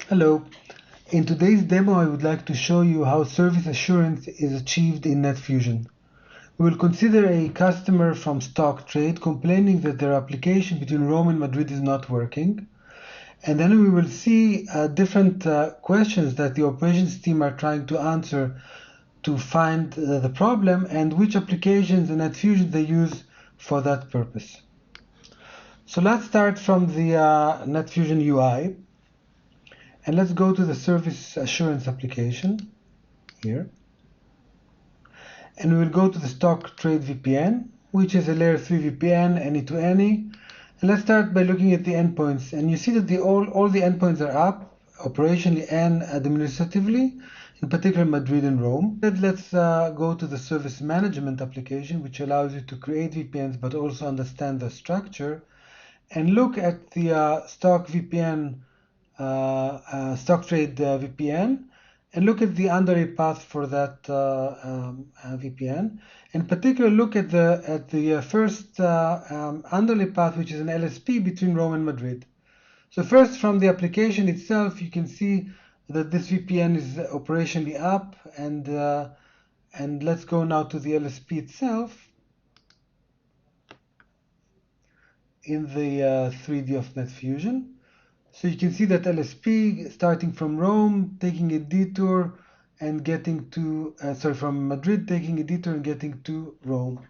Hello. In today's demo, I would like to show you how service assurance is achieved in NetFusion. We will consider a customer from stock trade complaining that their application between Rome and Madrid is not working. And then we will see different questions that the operations team are trying to answer to find the problem and which applications in NetFusion they use for that purpose. So let's start from the NetFusion UI. And let's go to the service assurance application here. And we will go to the stock trade VPN, which is a layer 3 VPN, any to any. And let's start by looking at the endpoints. And you see that all the endpoints are up, operationally and administratively, in particular Madrid and Rome. Let's go to the service management application, which allows you to create VPNs, but also understand the structure, and look at the stock VPN stock trade VPN, and look at the underlay path for that VPN. In particular, look at the first underlay path, which is an LSP between Rome and Madrid. So first, from the application itself, you can see that this VPN is operationally up, and let's go now to the LSP itself in the 3D of NetFusion. So you can see that LSP starting from Rome, taking a detour and getting to, from Madrid, taking a detour and getting to Rome.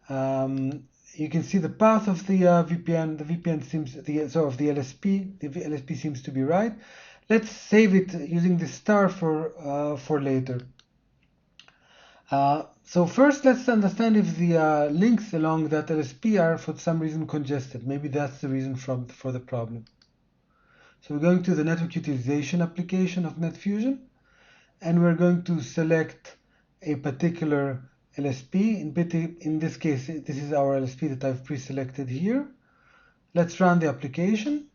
You can see the path of the VPN. The VPN seems, of the LSP. The LSP seems to be right. Let's save it using the star for later. So first, let's understand if the links along that LSP are for some reason congested. Maybe that's the reason for the problem. So we're going to the network utilization application of NetFusion, and we're going to select a particular LSP. In this case, this is our LSP that I've pre-selected here. Let's run the application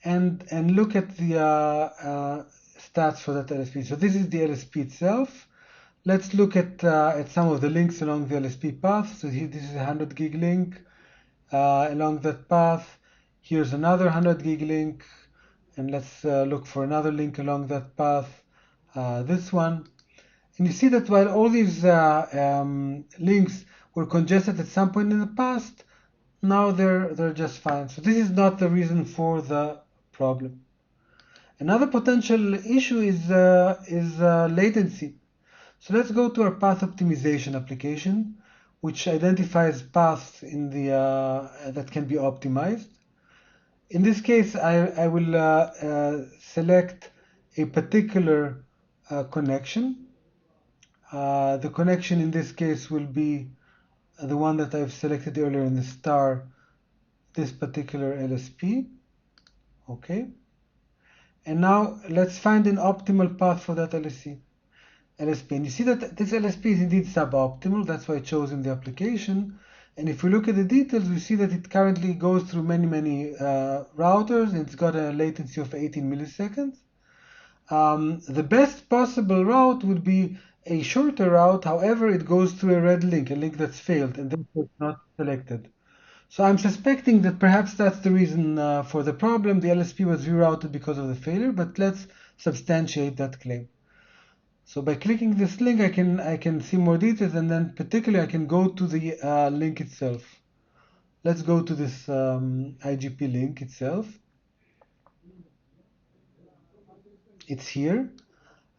and look at the stats for that LSP. So this is the LSP itself. Let's look at some of the links along the LSP path. So here, this is a 100 gig link along that path. Here's another 100 gig link. And let's look for another link along that path, this one. And you see that while all these links were congested at some point in the past, now they're just fine. So this is not the reason for the problem. Another potential issue is latency. So let's go to our path optimization application, which identifies paths in the that can be optimized. In this case, I will select a particular connection. The connection in this case will be the one that I've selected earlier in the star, this particular LSP. Okay. And now let's find an optimal path for that LSP. And you see that this LSP is indeed suboptimal. That's why I chose in the application. And if we look at the details, we see that it currently goes through many routers, and it's got a latency of 18 milliseconds. The best possible route would be a shorter route. However, it goes through a red link, a link that's failed, and therefore it's not selected. So I'm suspecting that perhaps that's the reason for the problem. The LSP was rerouted because of the failure, but let's substantiate that claim. So by clicking this link, I can see more details, and then particularly I can go to the link itself. Let's go to this IGP link itself. It's here,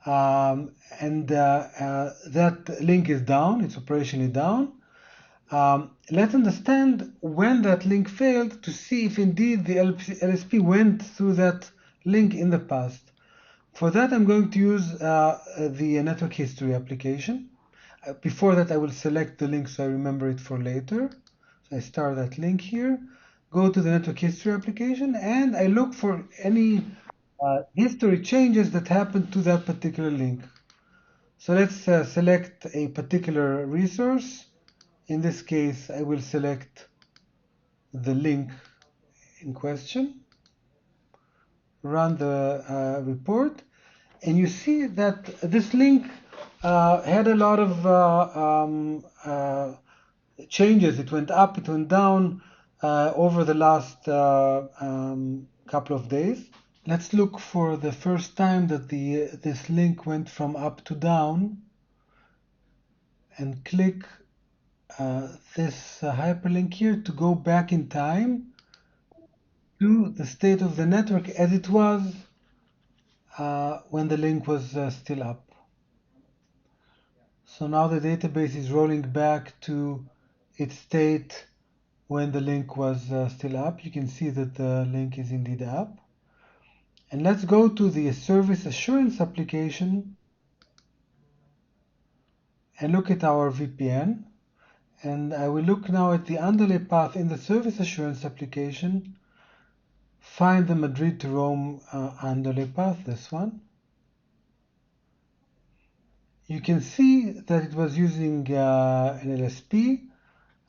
and that link is down. It's operationally down. Let's understand when that link failed to see if indeed the LSP went through that link in the past. For that, I'm going to use the network history application. Before that, I will select the link so I remember it for later. So I start that link here, go to the network history application, and I look for any history changes that happened to that particular link. So let's select a particular resource. In this case, I will select the link in question, run the report, and you see that this link had a lot of changes. It went up, it went down over the last couple of days. Let's look for the first time that this link went from up to down, and click this hyperlink here to go back in time to the state of the network as it was when the link was still up. So now the database is rolling back to its state when the link was still up. You can see that the link is indeed up. And let's go to the service assurance application and look at our VPN. And I will look now at the underlay path in the service assurance application. Find the Madrid to Rome underlay path, this one. You can see that it was using an LSP.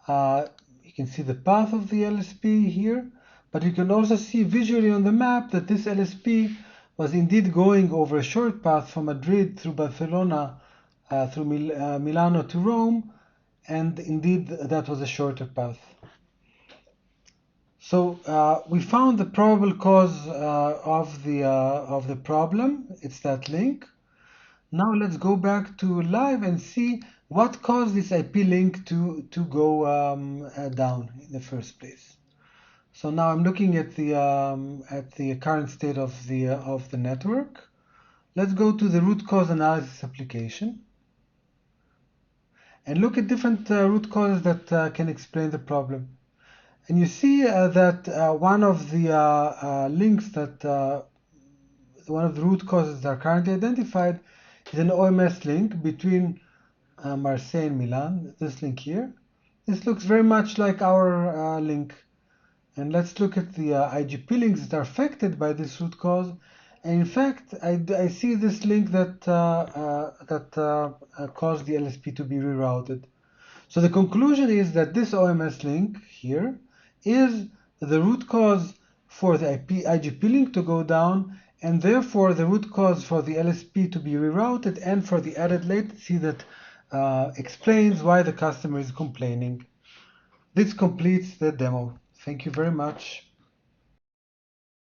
You can see the path of the LSP here, but you can also see visually on the map that this LSP was indeed going over a short path from Madrid through Barcelona, through Milano to Rome, and indeed that was a shorter path. So we found the probable cause of the problem. It's that link. Now let's go back to live and see what caused this IP link to go down in the first place. So now I'm looking at the current state of the network. Let's go to the root cause analysis application and look at different root causes that can explain the problem. And you see that one of the links that one of the root causes that are currently identified is an OMS link between Marseille and Milan, this link here. This looks very much like our link. And let's look at the IGP links that are affected by this root cause. And in fact, I see this link that caused the LSP to be rerouted. So the conclusion is that this OMS link here is the root cause for the IGP link to go down, and therefore the root cause for the LSP to be rerouted and for the added latency that explains why the customer is complaining. This completes the demo. Thank you very much.